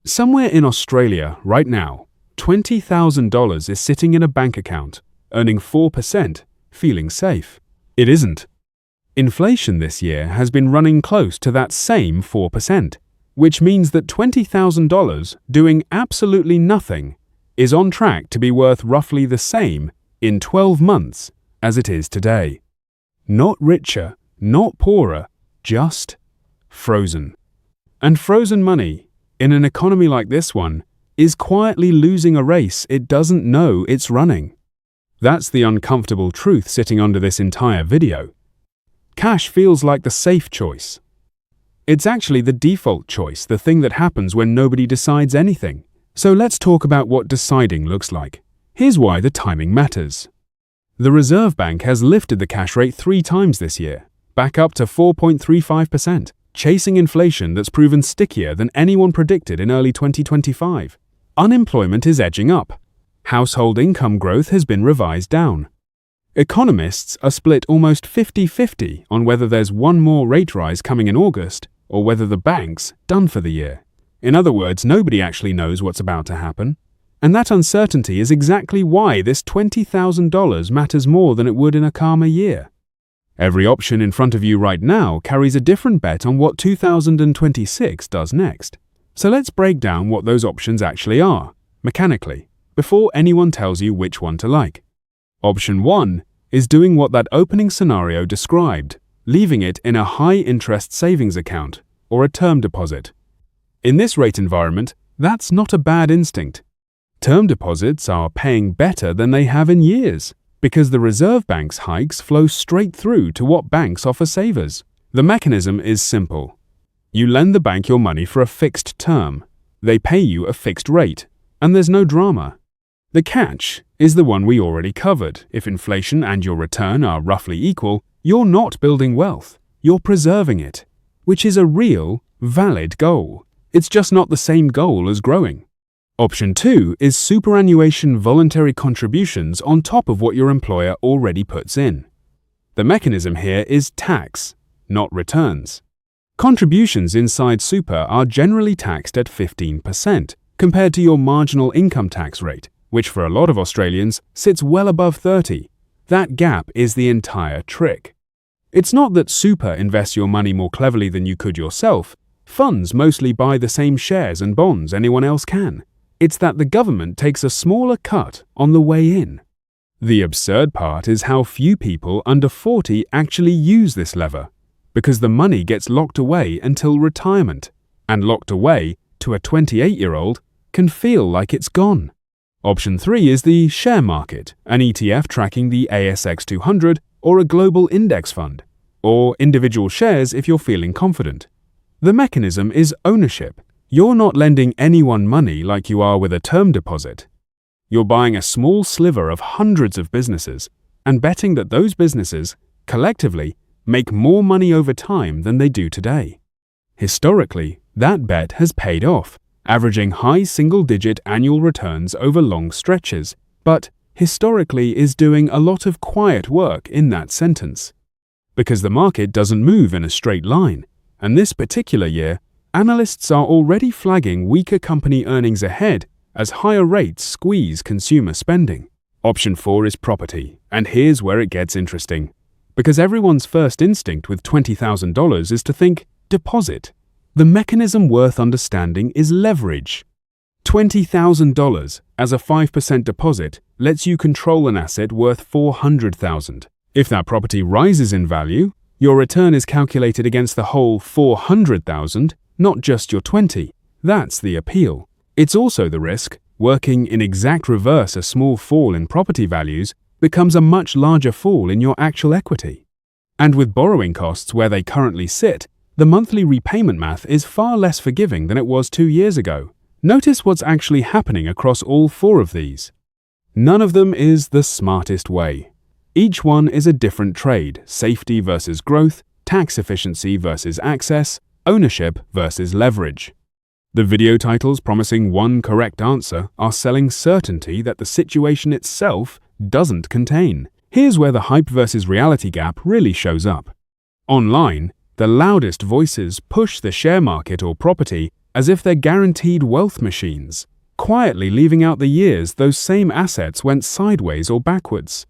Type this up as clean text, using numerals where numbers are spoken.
Somewhere in Australia right now, $20,000 is sitting in a bank account, earning 4%, feeling safe. It isn't. Inflation this year has been running close to that same 4%, which means that $20,000 doing absolutely nothing is on track to be worth roughly the same in 12 months as it is today. Not richer, not poorer, just frozen. And frozen money, in an economy like this one, is quietly losing a race it doesn't know it's running. That's the uncomfortable truth sitting under this entire video. Cash feels like the safe choice. It's actually the default choice, the thing that happens when nobody decides anything. So let's talk about what deciding looks like. Here's why the timing matters. The Reserve Bank has lifted the cash rate 3 times this year, back up to 4.35%, chasing inflation that's proven stickier than anyone predicted in early 2025. Unemployment is edging up. Household income growth has been revised down. Economists are split almost 50-50 on whether there's one more rate rise coming in August or whether the bank's done for the year. In other words, nobody actually knows what's about to happen. And that uncertainty is exactly why this $20,000 matters more than it would in a calmer year. Every option in front of you right now carries a different bet on what 2026 does next. So let's break down what those options actually are, mechanically, before anyone tells you which one to like. Option 1 is doing what that opening scenario described, leaving it in a high-interest savings account or a term deposit. In this rate environment, that's not a bad instinct. Term deposits are paying better than they have in years because the Reserve Bank's hikes flow straight through to what banks offer savers. The mechanism is simple. You lend the bank your money for a fixed term. They pay you a fixed rate, and there's no drama. The catch is the one we already covered. If inflation and your return are roughly equal, you're not building wealth, you're preserving it, which is a real, valid goal. It's just not the same goal as growing. Option 2 is superannuation voluntary contributions on top of what your employer already puts in. The mechanism here is tax, not returns. Contributions inside super are generally taxed at 15% compared to your marginal income tax rate, which for a lot of Australians sits well above 30%. That gap is the entire trick. It's not that super invests your money more cleverly than you could yourself. Funds mostly buy the same shares and bonds anyone else can. It's that the government takes a smaller cut on the way in. The absurd part is how few people under 40 actually use this lever, because the money gets locked away until retirement, and locked away to a 28-year-old can feel like it's gone. Option 3 is the share market, an ETF tracking the ASX 200 or a global index fund, or individual shares if you're feeling confident. The mechanism is ownership. You're not lending anyone money like you are with a term deposit. You're buying a small sliver of hundreds of businesses and betting that those businesses, collectively, make more money over time than they do today. Historically, that bet has paid off, averaging high single-digit annual returns over long stretches, but historically is doing a lot of quiet work in that sentence. Because the market doesn't move in a straight line, and this particular year, analysts are already flagging weaker company earnings ahead as higher rates squeeze consumer spending. Option 4 is property, and here's where it gets interesting. Because everyone's first instinct with $20,000 is to think deposit. The mechanism worth understanding is leverage. $20,000 as a 5% deposit lets you control an asset worth $400,000. If that property rises in value, your return is calculated against the whole $400,000, not just your $20,000. That's the appeal. It's also the risk. Working in exact reverse, a small fall in property values becomes a much larger fall in your actual equity. And with borrowing costs where they currently sit, the monthly repayment math is far less forgiving than it was 2 years ago. Notice what's actually happening across all 4 of these. None of them is the smartest way. Each one is a different trade: safety versus growth, tax efficiency versus access, ownership versus leverage. The video titles promising one correct answer are selling certainty that the situation itself doesn't contain. Here's where the hype versus reality gap really shows up. Online, the loudest voices push the share market or property as if they're guaranteed wealth machines, quietly leaving out the years those same assets went sideways or backwards.